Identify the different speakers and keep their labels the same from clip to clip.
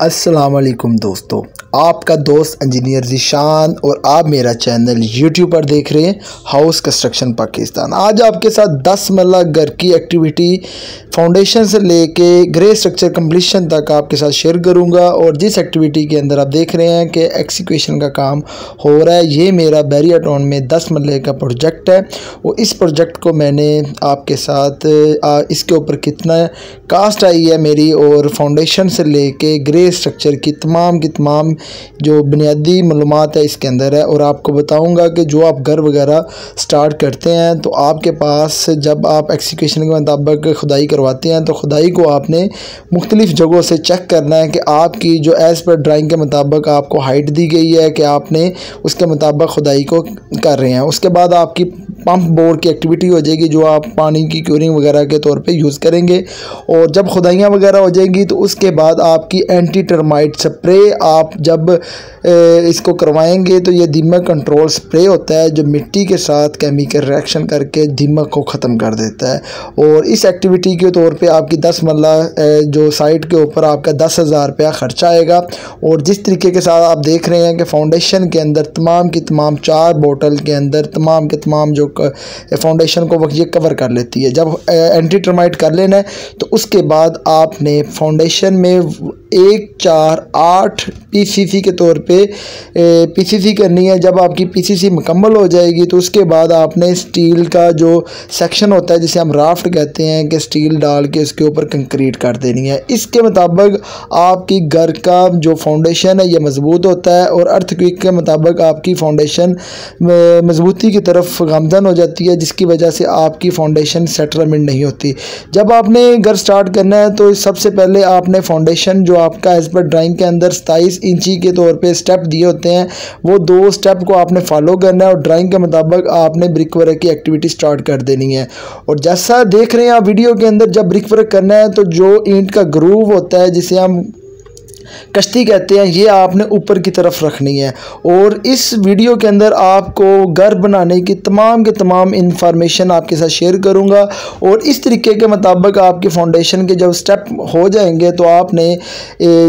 Speaker 1: अस्सलाम वालेकुम दोस्तों, आपका दोस्त इंजीनियर ज़ीशान और आप मेरा चैनल यूट्यूब पर देख रहे हैं हाउस कंस्ट्रक्शन पाकिस्तान। आज आपके साथ 10 मरला घर की एक्टिविटी फाउंडेशन से लेके ग्रे स्ट्रक्चर कंप्लीशन तक आपके साथ शेयर करूंगा। और जिस एक्टिविटी के अंदर आप देख रहे हैं कि एक्सिक्यूशन का काम हो रहा है, ये मेरा बैरियर टाउन में 10 मरले का प्रोजेक्ट है। और इस प्रोजेक्ट को मैंने आपके साथ इसके ऊपर कितना कास्ट आई है मेरी और फाउंडेशन से लेके ग्रे स्ट्रक्चर की तमाम जो बुनियादी मालूमात है इसके अंदर है। और आपको बताऊंगा कि जो आप घर वगैरह स्टार्ट करते हैं तो आपके पास जब आप एक्सिक्यूशन के मुताबिक खुदाई करवाते हैं तो खुदाई को आपने मुख्तलिफ़ जगहों से चेक करना है कि आपकी जो एज़ पर ड्राइंग के मुताबिक आपको हाइट दी गई है कि आपने उसके मुताबिक खुदाई को कर रहे हैं। उसके बाद आपकी पंप बोर्ड की एक्टिविटी हो जाएगी जो आप पानी की क्यूरिंग वगैरह के तौर पे यूज़ करेंगे। और जब खुदाइयाँ वगैरह हो जाएंगी तो उसके बाद आपकी एंटी टर्माइट स्प्रे आप जब इसको करवाएंगे तो ये दीमक कंट्रोल स्प्रे होता है जो मिट्टी के साथ केमिकल रिएक्शन करके दीमक को ख़त्म कर देता है। और इस एक्टिविटी के तौर पे आपकी 10 मरला जो साइट के ऊपर आपका 10,000 रुपया खर्चा आएगा। और जिस तरीके के साथ आप देख रहे हैं कि फाउंडेशन के अंदर तमाम की तमाम 4 बोतल के अंदर तमाम के तमाम जो फाउंडेशन को ये कवर कर लेती है। जब एंटी टर्माइट कर लेना है तो उसके बाद आपने फाउंडेशन में 1, 4, 8 पीसीसी के तौर पे पीसीसी करनी है। जब आपकी पीसीसी मुकम्मल हो जाएगी तो उसके बाद आपने स्टील का जो सेक्शन होता है जिसे हम राफ्ट कहते हैं कि स्टील डाल के उसके ऊपर कंक्रीट कर देनी है। इसके मुताबिक आपकी घर का जो फाउंडेशन है ये मजबूत होता है और अर्थक्वेक के मुताबिक आपकी फाउंडेशन मजबूती की तरफ गामजन हो जाती है, जिसकी वजह से आपकी फाउंडेशन सेटलमेंट नहीं होती। जब आपने घर स्टार्ट करना है तो सबसे पहले आपने फाउंडेशन जो आपका एज पर ड्राइंग के अंदर 27 इंची के तौर पे स्टेप दिए होते हैं वो 2 स्टेप को आपने फॉलो करना है और ड्राइंग के मुताबिक आपने ब्रिक वर्क की एक्टिविटी स्टार्ट कर देनी है। और जैसा देख रहे हैं आप वीडियो के अंदर, जब ब्रिक वर्क करना है तो जो ईंट का ग्रूव होता है जिसे हम कश्ती कहते हैं ये आपने ऊपर की तरफ रखनी है। और इस वीडियो के अंदर आपको घर बनाने की तमाम इंफॉर्मेशन आपके साथ शेयर करूंगा। और इस तरीके के मुताबिक आपके फाउंडेशन के जब स्टेप हो जाएंगे तो आपने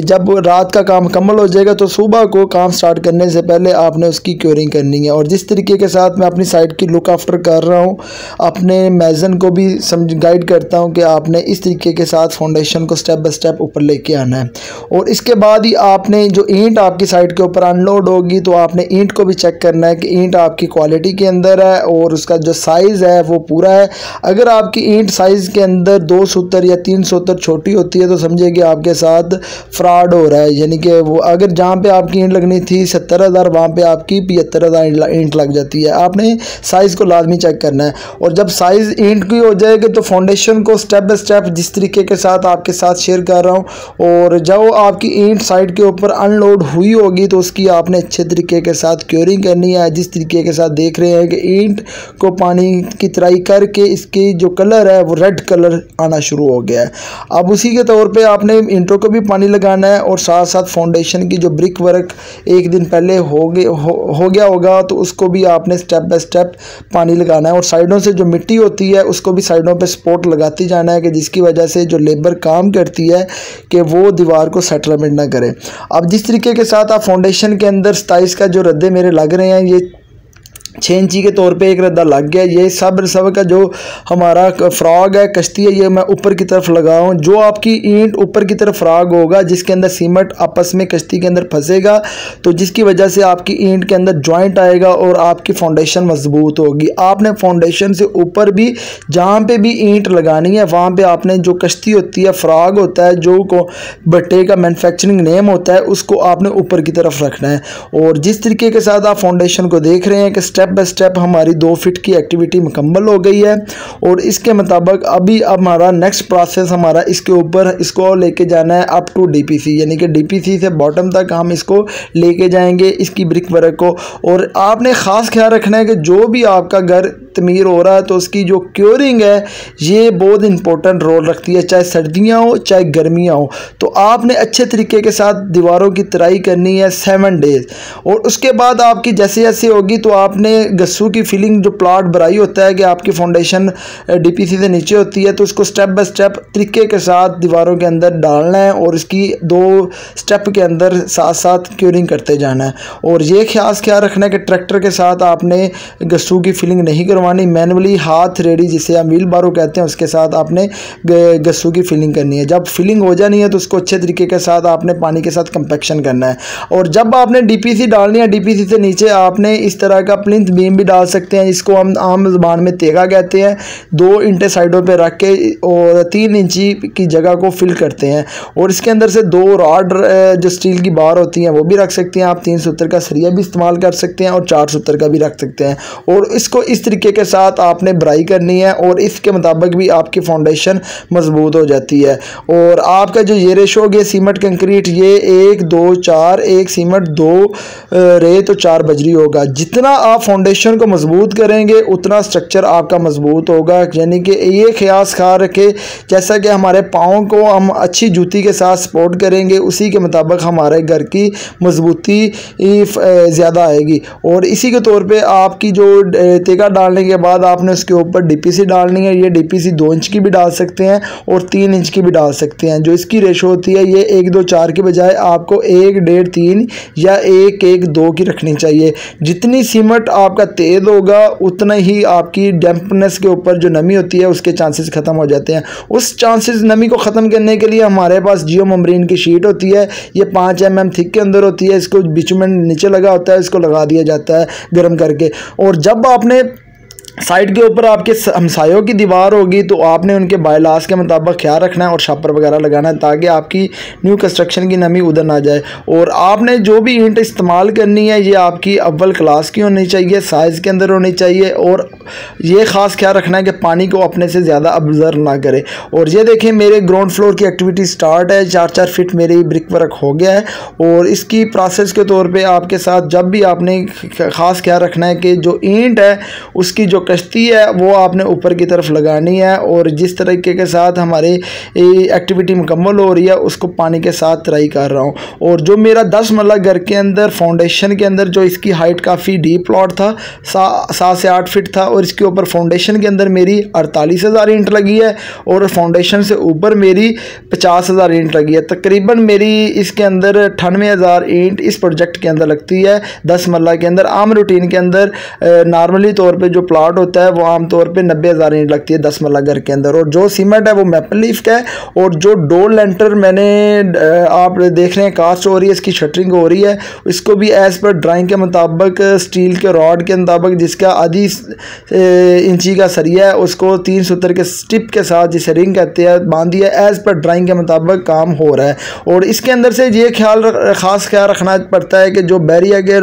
Speaker 1: जब रात का काम मुकम्मल हो जाएगा तो सुबह को काम स्टार्ट करने से पहले आपने उसकी क्योरिंग करनी है। और जिस तरीके के साथ मैं अपनी साइड की लुक आफ्टर कर रहा हूँ, अपने मेजन को भी गाइड करता हूँ कि आपने इस तरीके के साथ फाउंडेशन को स्टेप बाय स्टेप ऊपर लेके आना है। और इसके बाद ही आपने जो ईंट आपकी साइड के ऊपर अनलोड होगी तो आपने ईंट को भी चेक करना है कि ईंट आपकी क्वालिटी के अंदर है और उसका जो साइज़ है वो पूरा है। अगर आपकी ईंट साइज़ के अंदर 2 सूतर या 3 सूतर छोटी होती है तो समझिए कि आपके साथ फ्रॉड हो रहा है। यानी कि वो अगर जहाँ पे आपकी ईंट लगनी थी 70,000 वहाँ पे आपकी 75,000 ईंट लग जाती है। आपने साइज़ को लाजमी चेक करना है। और जब साइज़ ईंट की हो जाएगी तो फाउंडेशन को स्टेप बाय स्टेप जिस तरीके के साथ आपके साथ शेयर कर रहा हूँ और जब आपकी ईंट साइड के ऊपर अनलोड हुई होगी तो उसकी आपने अच्छे तरीके के साथ क्योरिंग करनी है। जिस तरीके के साथ देख रहे हैं कि ईंट को पानी की तराई करके इसकी जो कलर है वो रेड कलर आना शुरू हो गया है। अब उसी के तौर पे आपने ईंटों को भी पानी लगाना है और साथ साथ फाउंडेशन की जो ब्रिक वर्क एक दिन पहले हो गया होगा तो उसको भी आपने स्टेप बाय स्टेप पानी लगाना है। और साइडों से जो मिट्टी होती है उसको भी साइडों पे सपोर्ट लगाती जाना है कि जिसकी वजह से जो लेबर काम करती है कि वो दीवार को सेटलमेंट ना करे। अब जिस तरीके के साथ आप फाउंडेशन के अंदर 27 का जो रद्दे मेरे लग रहे हैं, ये 6 इंची के तौर पे एक रद्दा लग गया। ये सब का जो हमारा फ्रॉग है, कश्ती है, ये मैं ऊपर की तरफ लगाऊँ। जो आपकी ईंट ऊपर की तरफ फ्रॉग होगा जिसके अंदर सीमेंट आपस में कश्ती के अंदर फंसेगा तो जिसकी वजह से आपकी ईंट के अंदर जॉइंट आएगा और आपकी फाउंडेशन मजबूत होगी। आपने फाउंडेशन से ऊपर भी जहाँ पे भी ईंट लगानी है वहाँ पे आपने जो कश्ती होती है, फ्रॉग होता है, जो को भट्टे का मैन्युफैक्चरिंग नेम होता है, उसको आपने ऊपर की तरफ रखना है। और जिस तरीके के साथ आप फाउंडेशन को देख रहे हैं कि स्टेप बाय स्टेप हमारी 2 फीट की एक्टिविटी मुकम्मल हो गई है। और इसके मुताबिक अभी हमारा नेक्स्ट प्रोसेस हमारा इसके ऊपर इसको लेके जाना है अप टू डीपीसी, यानी कि डीपीसी से बॉटम तक हम इसको लेके जाएंगे इसकी ब्रिक वर्क को। और आपने ख़ास ख्याल रखना है कि जो भी आपका घर तमीर हो रहा है तो उसकी जो क्योरिंग है ये बहुत इंपॉर्टेंट रोल रखती है, चाहे सर्दियाँ हो चाहे गर्मियाँ हो। तो आपने अच्छे तरीके के साथ दीवारों की तराई करनी है 7 डेज़, और उसके बाद आपकी जैसे जैसे होगी तो आपने गस्सू की फिलिंग जो प्लाट भराई होता है कि आपकी फाउंडेशन डीपीसी से नीचे होती है, तो उसको स्टेप बाय स्टेप तरीके के साथ दीवारों के अंदर डालना है और इसकी 2 स्टेप के अंदर साथ साथ क्योरिंग करते जाना है। और ये ख्याल रखना है कि ट्रैक्टर के साथ आपने गस्सू की फिलिंग नहीं करवानी, मैनुअली हाथ रेडी जिसे हम व्हील बारो कहते हैं उसके साथ आपने गस्सू की फिलिंग करनी है। जब फिलिंग हो जानी है तो उसको अच्छे तरीके के साथ आपने पानी के साथ कंपैक्शन करना है। और जब आपने डीपीसी डालनी है, डीपीसी से नीचे आपने इस तरह का प्लिंथ बीम भी डाल सकते हैं, जिसको हम आम ज़बान में तेगा कहते हैं। 2 इंटें साइडों पे रख के और 3 इंची की जगह को फिल करते हैं, और इसके अंदर से 2 रॉड जो स्टील की बार होती हैं वो भी रख सकते हैं आप, 3 सूत्र का सरिया भी इस्तेमाल कर सकते हैं और 4 सूत्र का भी रख सकते हैं। और इसको इस तरीके के साथ आपने भराई करनी है और इसके मुताबिक भी आपकी फाउंडेशन मजबूत हो जाती है। और आपका जो ये रेशो हो गया सीमेंट कंक्रीट, ये 1 2 4, 1 सीमेंट 2 रेत तो 4 बजरी होगा। जितना आप फाउंडेशन को मजबूत करेंगे उतना स्ट्रक्चर आपका मजबूत होगा। यानी कि ये ख्याल रखें जैसा कि हमारे पाँव को हम अच्छी जूती के साथ सपोर्ट करेंगे उसी के मुताबिक हमारे घर की मजबूती ज़्यादा आएगी। और इसी के तौर पे आपकी जो तेगा डालने के बाद आपने उसके ऊपर डीपीसी डालनी है। ये डीपीसी 2 इंच की भी डाल सकते हैं और 3 इंच की भी डाल सकते हैं। जो इसकी रेशो होती है ये 1 2 4 के बजाय आपको 1 1.5 3 या 1 1 2 की रखनी चाहिए। जितनी सीमेंट आपका तेज होगा उतना ही आपकी डैम्पनेस के ऊपर जो नमी होती है उसके चांसेस ख़त्म हो जाते हैं। उस चांसेस नमी को ख़त्म करने के लिए हमारे पास जियो मेम्ब्रेन की शीट होती है, ये 5 mm थिक के अंदर होती है। इसको बिचुमेन नीचे लगा होता है, इसको लगा दिया जाता है गर्म करके। और जब आपने साइड के ऊपर आपके हमसायों की दीवार होगी तो आपने उनके बायलास के मुताबिक ख्याल रखना है और शापर वगैरह लगाना है ताकि आपकी न्यू कंस्ट्रक्शन की नमी उधर ना जाए। और आपने जो भी ईंट इस्तेमाल करनी है ये आपकी अव्वल क्लास की होनी चाहिए, साइज़ के अंदर होनी चाहिए, और ये ख़ास ख्याल रखना है कि पानी को अपने से ज़्यादा ऑब्जर्व ना करे। और ये देखें मेरे ग्राउंड फ्लोर की एक्टिविटी स्टार्ट है, 4-4 फीट मेरी ब्रिक वर्क हो गया है। और इसकी प्रोसेस के तौर पर आपके साथ जब भी आपने ख़ास ख्याल रखना है कि जो ईंट है उसकी जो कश्ती है वो आपने ऊपर की तरफ लगानी है। और जिस तरीके के साथ हमारी एक्टिविटी मुकम्मल हो रही है उसको पानी के साथ तराई कर रहा हूँ। और जो मेरा 10 मरला घर के अंदर फाउंडेशन के अंदर जो इसकी हाइट काफ़ी डीप प्लॉट था, 7 से 8 फीट था, और इसके ऊपर फाउंडेशन के अंदर मेरी 48,000 ईंट लगी है और फाउंडेशन से ऊपर मेरी 50,000 ईंट लगी है। तकरीबन मेरी इसके अंदर 98,000 ईंट इस प्रोजेक्ट के अंदर लगती है 10 मरला के अंदर। आम रूटीन के अंदर नॉर्मली तौर पे जो प्लाट होता है वो आमतौर पे 90,000 ईंट लगती है 10 मरला घर के अंदर। और जो सीमेंट है वो मैपल लीफ का है। और जो डोर लेंटर मैंने आप देख रहे हैं कास्ट हो रही है, इसकी शटरिंग हो रही है, इसको भी एज़ पर ड्राइंग के मुताबिक स्टील के रॉड के मुताबिक जिसका आधी इंची का सरिया है उसको 3 सूत्र के स्टिप के साथ जिसे रिंग कहते हैं बांध दिया, एज़ पर ड्राइंग के मुताबिक काम हो रहा है। और इसके अंदर से ये ख़ास ख्याल रखना पड़ता है कि जो बैरिया के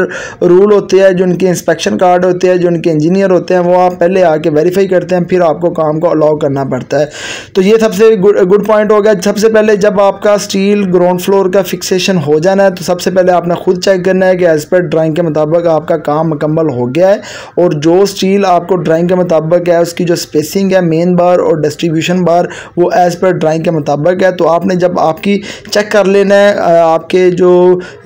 Speaker 1: रूल होते हैं, जो उनके इंस्पेक्शन कार्ड होते हैं, जो उनके इंजीनियर होते हैं, वो आप पहले आके वेरीफाई करते हैं, फिर आपको काम को अलाउ करना पड़ता है। तो ये सबसे गुड पॉइंट हो गया। सबसे पहले जब आपका स्टील ग्राउंड फ्लोर का फिक्सेशन हो जाना है तो सबसे पहले आपने खुद चेक करना है कि एज़ पर ड्राइंग के मुताबिक आपका काम मुकम्मल हो गया है। और जो स्टील आपको ड्राइंग के मुताबिक है उसकी जो स्पेसिंग है मेन बार और डिस्ट्रीब्यूशन बार वो एज़ पर ड्राइंग के मुताबिक है। तो आपने जब आपकी चेक कर लेना है आपके जो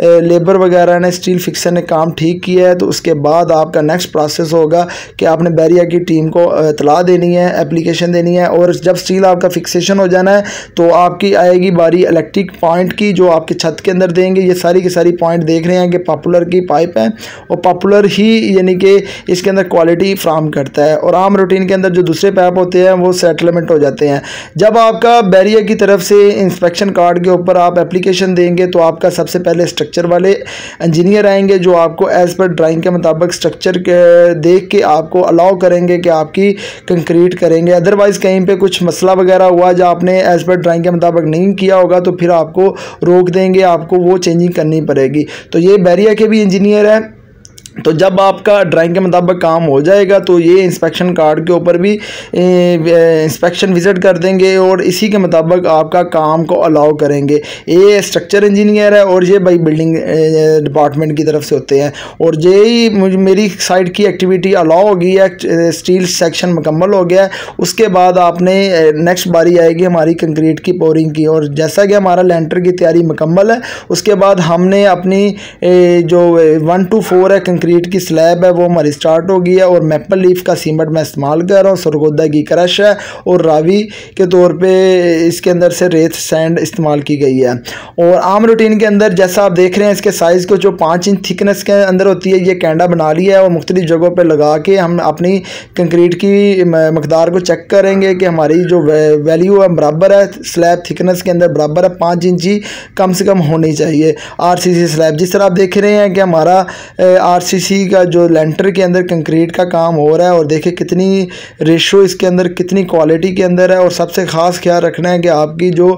Speaker 1: लेबर वगैरह ने स्टील फिक्सर ने काम ठीक किया है, तो उसके बाद आपका नेक्स्ट प्रोसेस होगा कि आपने बैरिया की टीम को इतला देनी है, एप्लीकेशन देनी है। और जब स्टील आपका फिक्सेशन हो जाना है तो आपकी आएगी बारी इलेक्ट्रिक पॉइंट की जो आपके छत के अंदर देंगे। ये सारी की सारी पॉइंट देख रहे हैं कि पॉपुलर की पाइप है और पॉपुलर ही यानी कि इसके अंदर क्वालिटी फ्राहम करता है। और आम रूटीन के अंदर जो दूसरे पाइप होते हैं वो सेटलमेंट हो जाते हैं। जब आपका बैरिया की तरफ से इंस्पेक्शन कार्ड के ऊपर आप एप्लीकेशन देंगे तो आपका सबसे पहले स्ट्रक्चर वाले इंजीनियर आएंगे जो आपको एज़ पर ड्राइंग के मुताबिक स्ट्रक्चर देख के आपको अलाउ करेंगे कि आपकी कंक्रीट करेंगे। अदरवाइज़ कहीं पे कुछ मसला वगैरह हुआ जो आपने एज़ पर ड्राइंग के मुताबिक नहीं किया होगा तो फिर आपको रोक देंगे, आपको वो चेंजिंग करनी पड़ेगी। तो ये बैरिया के भी इंजीनियर है तो जब आपका ड्राइंग के मुताबिक काम हो जाएगा तो ये इंस्पेक्शन कार्ड के ऊपर भी इंस्पेक्शन विज़िट कर देंगे और इसी के मुताबिक आपका काम को अलाउ करेंगे। ये स्ट्रक्चर इंजीनियर है और ये भाई बिल्डिंग डिपार्टमेंट की तरफ से होते हैं। और यही मेरी साइड की एक्टिविटी अलाउ हो गई है, स्टील सेक्शन मुकम्मल हो गया है। उसके बाद आपने नेक्स्ट बारी आएगी हमारी कंक्रीट की पोरिंग की। और जैसा कि हमारा लेंटर की तैयारी मुकम्मल है, उसके बाद हमने अपनी जो 1 to 4 है कंक्रीट की स्लैब है वो हमारी स्टार्ट हो गई है। और मैपल लीफ का सीमेंट मैं इस्तेमाल कर रहा हूँ, सरगोदा की क्रश है और रावी के तौर पे इसके अंदर से रेत सैंड इस्तेमाल की गई है। और आम रूटीन के अंदर जैसा आप देख रहे हैं इसके साइज़ को जो 5 इंच थिकनेस के अंदर होती है, ये कैंडा बना लिया है और मुख्तलिफ जगहों पर लगा के हम अपनी कंक्रीट की मकदार को चेक करेंगे कि हमारी जो वैल्यू है बराबर है, स्लैब थिकनेस के अंदर बराबर है, 5 इंची कम से कम होनी चाहिए RCC स्लैब। जिस तरह आप देख रहे हैं कि हमारा RCC का जो लेंटर के अंदर कंक्रीट का काम हो रहा है और देखिए कितनी रेशो इसके अंदर, कितनी क्वालिटी के अंदर है। और सबसे ख़ास ख्याल रखना है कि आपकी जो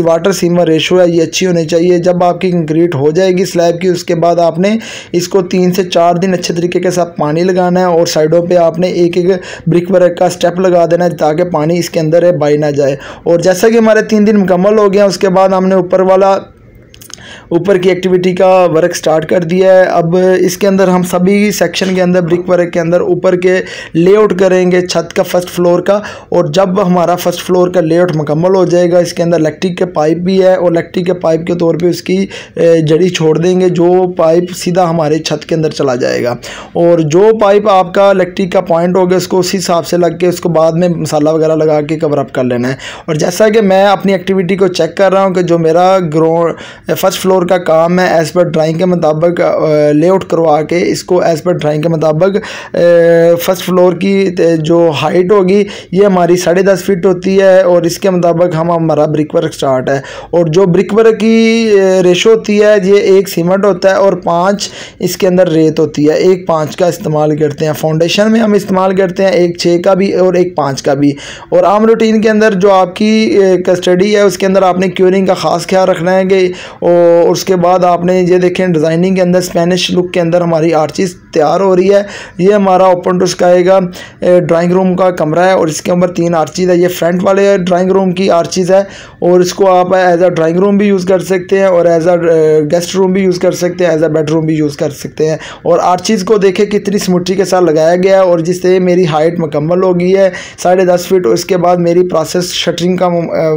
Speaker 1: वाटर सीमर रेशो है ये अच्छी होनी चाहिए। जब आपकी कंक्रीट हो जाएगी स्लैब की, उसके बाद आपने इसको 3 से 4 दिन अच्छे तरीके के साथ पानी लगाना है और साइडों पे आपने एक एक ब्रिक वर्क का स्टेप लगा देना है ताकि पानी इसके अंदर है बाई ना जाए। और जैसा कि हमारे 3 दिन मुकम्मल हो गया, उसके बाद हमने ऊपर की एक्टिविटी का वर्क स्टार्ट कर दिया है। अब इसके अंदर हम सभी सेक्शन के अंदर ब्रिक वर्क के अंदर ऊपर के लेआउट करेंगे छत का, फर्स्ट फ्लोर का। और जब हमारा फर्स्ट फ्लोर का लेआउट मुकम्मल हो जाएगा, इसके अंदर इलेक्ट्रिक के पाइप भी है और इलेक्ट्रिक के पाइप के तौर पे उसकी जड़ी छोड़ देंगे, जो पाइप सीधा हमारे छत के अंदर चला जाएगा। और जो पाइप आपका इलेक्ट्रिक का पॉइंट होगा उसको उसी हिसाब से लग के उसको बाद में मसाला वगैरह लगा के कवर अप कर लेना है। और जैसा कि मैं अपनी एक्टिविटी को चेक कर रहा हूँ कि जो मेरा फर्स्ट फ्लोर का काम है एज़ पर ड्राइंग के मुताबिक लेआउट करवा के इसको एज़ पर ड्राइंग के मुताबिक फर्स्ट फ्लोर की जो हाइट होगी ये हमारी 10.5 फीट होती है और इसके मुताबिक हमारा ब्रिक वर्क स्टार्ट है। और जो ब्रिक वर्क की रेशो होती है ये 1 सीमेंट होता है और 5 इसके अंदर रेत होती है। 1 5 का इस्तेमाल करते हैं। फाउंडेशन में हम इस्तेमाल करते हैं 1 6 का भी और 1 5 का भी। और आम रूटीन के अंदर जो आपकी कस्टडी है उसके अंदर आपने क्यूरिंग का ख़ास ख्याल रखना है कि और उसके बाद आपने ये देखें डिज़ाइनिंग के अंदर स्पेनिश लुक के अंदर हमारी आर्चिस तैयार हो रही है। ये हमारा ओपन टू स्काई का ड्राइंग रूम का कमरा है और इसके ऊपर 3 आर्चिस है। ये फ्रंट वाले ड्राइंग रूम की आर्चिस है और इसको आप एज अ ड्राइंग रूम भी यूज़ कर सकते हैं और एज अ गेस्ट रूम भी यूज़ कर सकते हैं, एज अ बेडरूम भी यूज़ कर सकते हैं। और आर्चिस को देखें कितनी स्मूथी के साथ लगाया गया है और जिससे मेरी हाइट मुकम्मल हो गई है 10.5 फीट। उसके बाद मेरी प्रोसेस शटरिंग का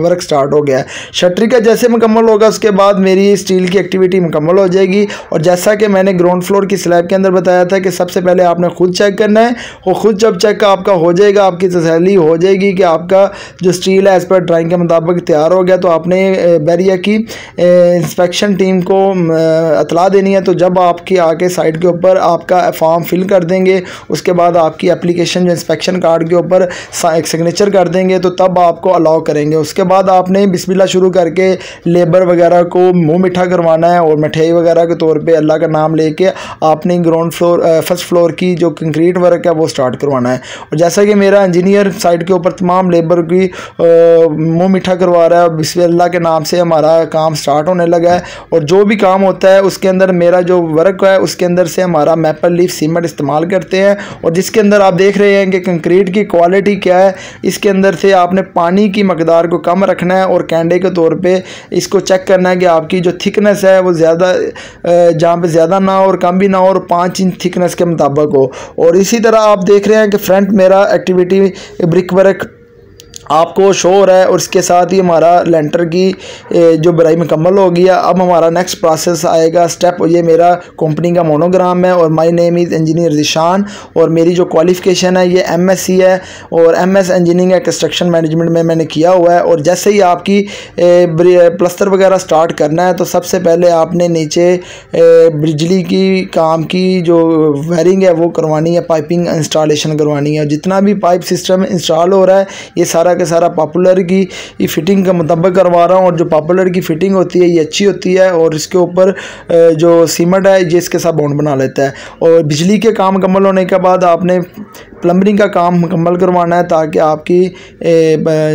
Speaker 1: वर्क स्टार्ट हो गया है। शटरिंग का जैसे मुकम्मल होगा उसके बाद मेरी स्टील की एक्टिविटी मुकम्मल हो जाएगी। और जैसा कि मैंने ग्राउंड फ्लोर की स्लैब के अंदर बताया था कि सबसे पहले आपने खुद चेक करना है और ख़ुद जब चेक आपका हो जाएगा, आपकी तसल्ली हो जाएगी कि आपका जो स्टील है एज़ पर ड्राइंग के मुताबिक तैयार हो गया, तो आपने बैरिया की इंस्पेक्शन टीम को इतला देनी है। तो जब आपकी आके साइड के ऊपर आपका फॉर्म फिल कर देंगे, उसके बाद आपकी एप्लीकेशन जो इंस्पेक्शन कार्ड के ऊपर एक सिग्नेचर कर देंगे तो तब आपको अलाउ करेंगे। उसके बाद आपने बिस्मिल्लाह शुरू करके लेबर वगैरह को मुँह मीठा करवाना है और मिठाई वगैरह के तौर पे अल्लाह का नाम लेके आपने ग्राउंड फ्लोर फर्स्ट फ्लोर की जो कंक्रीट वर्क है वो स्टार्ट करवाना है। और जैसा कि मेरा इंजीनियर साइड के ऊपर तमाम लेबर की मुँह मीठा करवा रहा है, बिस्मिल्लाह के नाम से हमारा काम स्टार्ट होने लगा है। और जो भी काम होता है उसके अंदर मेरा जो वर्क है उसके अंदर से हमारा मैपल लीफ सीमेंट इस्तेमाल करते हैं। और जिसके अंदर आप देख रहे हैं कि कंक्रीट की क्वालिटी क्या है, इसके अंदर से आपने पानी की मकदार को कम रखना है और कैंडे के तौर पे इसको चेक करना है कि आपकी जो थिकनेस है वो ज़्यादा जहाँ पे ज़्यादा ना हो और कम भी ना हो और 5 इंच थिकनेस के मुताबिक हो। और इसी तरह आप देख रहे हैं कि फ्रंट मेरा एक्टिविटी ब्रिक वर्क आपको शो हो रहा है और इसके साथ ही हमारा लेंटर की जो बराई मुकम्मल हो गया। अब हमारा नेक्स्ट प्रोसेस आएगा स्टेप, ये मेरा कंपनी का मोनोग्राम है और my name is engineer Zeeshan और मेरी जो क्वालिफ़िकेशन है ये MSc है और MS engineering and construction management में मैंने किया हुआ है। और जैसे ही आपकी प्लस्तर वगैरह स्टार्ट करना है तो सबसे पहले आपने नीचे बिजली की काम की जो वायरिंग है वो करवानी है, पाइपिंग इंस्टॉलेशन करवानी है। जितना भी पाइप सिस्टम इंस्टॉल हो रहा है ये सारा के सारा पॉपुलर की फिटिंग का मुताबिक करवा रहा हूँ। और जो पॉपुलर की फिटिंग होती है ये अच्छी होती है और इसके ऊपर जो सीमेंट है ये इसके साथ बॉन्ड बना लेता है। और बिजली के काम मुकम्मल होने के बाद आपने प्लम्बरिंग का काम मुकम्मल करवाना है ताकि आपकी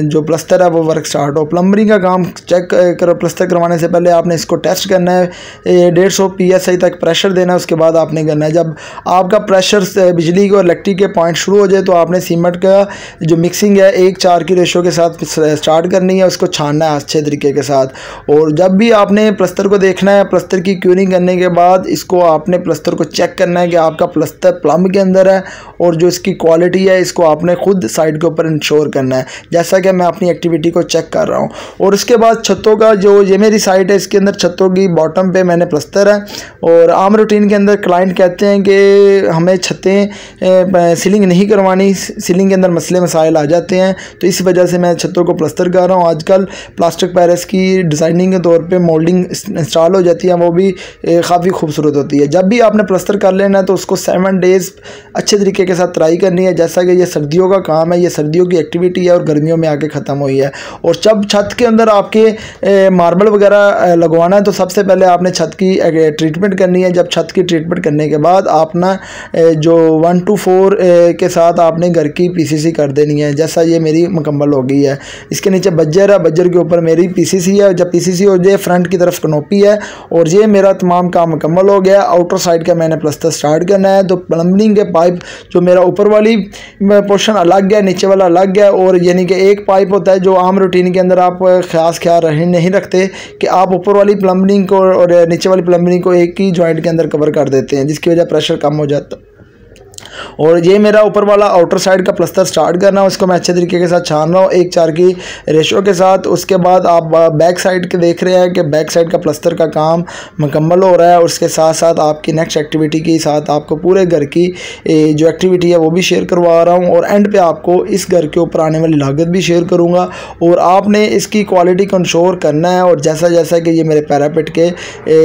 Speaker 1: जो प्लस्तर है वो वर्क स्टार्ट हो। प्लम्बरिंग का काम चेक कर प्लस्तर करवाने से पहले आपने इसको टेस्ट करना है, 150 PSI तक प्रेशर देना है। उसके बाद आपने करना है, जब आपका प्रेशर बिजली के और इलेक्ट्रिक के पॉइंट शुरू हो जाए तो आपने सीमेंट का जो मिक्सिंग है 1:4 की रेशो के साथ स्टार्ट करनी है, उसको छानना है अच्छे तरीके के साथ। और जब भी आपने प्लस्तर को देखना है, प्लस्तर की क्यूरिंग करने के बाद इसको आपने प्लस्तर को चेक करना है कि आपका प्लस्तर प्लम्ब के अंदर है, और जो इसकी क्वालिटी है इसको आपने खुद साइड के ऊपर इंश्योर करना है, जैसा कि मैं अपनी एक्टिविटी को चेक कर रहा हूँ। और उसके बाद छतों का जो ये मेरी साइट है, इसके अंदर छतों की बॉटम पे मैंने प्लस्तर है। और आम रूटीन के अंदर क्लाइंट कहते हैं कि हमें छतें सीलिंग नहीं करवानी, सीलिंग के अंदर मसले मसाइल आ जाते हैं, तो इस वजह से मैं छतों को प्लस्तर कर रहा हूँ। आजकल प्लास्टिक पैरिस की डिज़ाइनिंग के तौर पे मोल्डिंग इंस्टॉल हो जाती है, वो भी काफ़ी खूबसूरत होती है। जब भी आपने प्लस्तर कर लेना है तो उसको 7 डेज़ अच्छे तरीके के साथ ट्राई करनी है, जैसा कि ये सर्दियों का काम है, ये सर्दियों की एक्टिविटी है और गर्मियों में आके ख़त्म हुई है। और जब छत के अंदर आपके मार्बल वगैरह लगवाना है तो सबसे पहले आपने छत की ट्रीटमेंट करनी है। जब छत की ट्रीटमेंट करने के बाद आपने जो 1 to 4 के साथ आपने घर की PCC कर देनी है, जैसा ये मेरी मुकम्मल हो गई है। इसके नीचे बज्जर है, बज्जर के ऊपर मेरी PCC है। जब PCC हो जाए फ्रंट की तरफ कनोपी है, और ये मेरा तमाम काम मुकम्मल हो गया। आउटर साइड का मैंने प्लस्तर स्टार्ट करना है। तो प्लम्बिंग के पाइप जो मेरा ऊपर वाली पोर्शन अलग है, नीचे वाला अलग है, और यानी कि एक पाइप होता है जो आम रूटीन के अंदर आप खास ख्याल नहीं रखते कि आप ऊपर वाली प्लम्बिंग को और नीचे वाली प्लम्बिंग को एक ही जॉइंट के अंदर कवर कर देते हैं, जिसकी वजह प्रेशर कम हो जाता है। और ये मेरा ऊपर वाला आउटर साइड का प्लस्तर स्टार्ट करना है, उसको मैं अच्छे तरीके के साथ छान रहा हूँ 1:4 की रेशो के साथ। उसके बाद आप बैक साइड के देख रहे हैं कि बैक साइड का प्लस्तर का काम मुकम्मल हो रहा है। और उसके साथ साथ आपकी नेक्स्ट एक्टिविटी के साथ आपको पूरे घर की जो एक्टिविटी है वो भी शेयर करवा रहा हूँ, और एंड पे आपको इस घर के ऊपर आने वाली लागत भी शेयर करूँगा। और आपने इसकी क्वालिटी को इंश्योर करना है। और जैसा जैसा कि ये मेरे पैरापेट के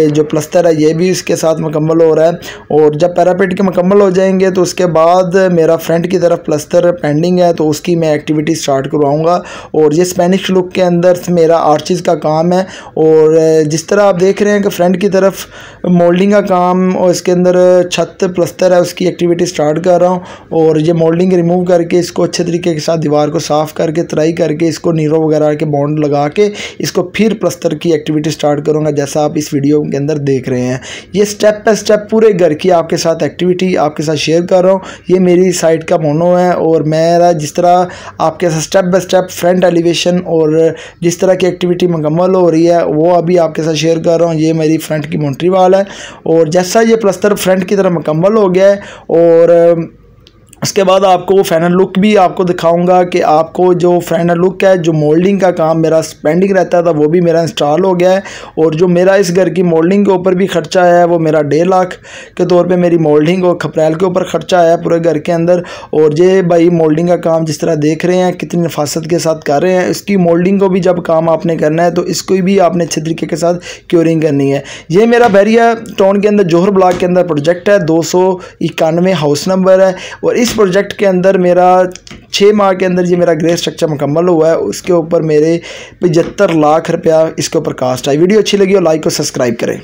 Speaker 1: जो प्लस्तर है ये भी इसके साथ मुकम्मल हो रहा है। और जब पैरापेट के मुकम्मल हो जाएंगे तो उसके बाद मेरा फ्रंट की तरफ प्लस्तर पेंडिंग है, तो उसकी मैं एक्टिविटी स्टार्ट करवाऊंगा। और ये स्पेनिश लुक के अंदर मेरा आर्चिज़ का काम है। और जिस तरह आप देख रहे हैं कि फ्रंट की तरफ मोल्डिंग का काम और इसके अंदर छत प्लस्तर है, उसकी एक्टिविटी स्टार्ट कर रहा हूँ। और ये मोल्डिंग रिमूव करके इसको अच्छे तरीके के साथ दीवार को साफ़ करके तराई करके इसको नीरो वगैरह के बॉन्ड लगा के इसको फिर प्लस्तर की एक्टिविटी स्टार्ट करूँगा, जैसा आप इस वीडियो के अंदर देख रहे हैं। ये स्टेप बाय स्टेप पूरे घर की आपके साथ एक्टिविटी आपके साथ शेयर कर रहा हूँ। ये मेरी साइट का मोनो है, और मेरा जिस तरह आपके साथ step by step front elevation और जिस तरह की एक्टिविटी मुकम्मल हो रही है वो अभी आपके साथ शेयर कर रहा हूँ। ये मेरी फ्रंट की बाउंड्री वाल है, और जैसा ये प्लस्तर फ्रंट की तरफ मुकम्मल हो गया है, और उसके बाद आपको फाइनल लुक भी आपको दिखाऊंगा कि आपको जो फाइनल लुक है, जो मोल्डिंग का काम मेरा पेंडिंग रहता था वो भी मेरा इंस्टॉल हो गया है। और जो मेरा इस घर की मोल्डिंग के ऊपर भी खर्चा है वो मेरा 1.5 लाख के तौर पे मेरी मोल्डिंग और खपरेल के ऊपर खर्चा है पूरे घर के अंदर। और ये भाई मोल्डिंग का काम जिस तरह देख रहे हैं कितनी नफासत के साथ कर रहे हैं, इसकी मोल्डिंग को भी जब काम आपने करना है तो इसको भी आपने अच्छे तरीके के साथ क्योरिंग करनी है। ये मेरा बैरिया टाउन के अंदर जोहर ब्लॉक के अंदर प्रोजेक्ट है, 291 हाउस नंबर है। और इस प्रोजेक्ट के अंदर मेरा 6 माह के अंदर ये मेरा ग्रे स्ट्रक्चर मुकम्मल हुआ है। उसके ऊपर मेरे 75 लाख रुपया इसके ऊपर कास्ट आई। वीडियो अच्छी लगी हो लाइक और सब्सक्राइब करें।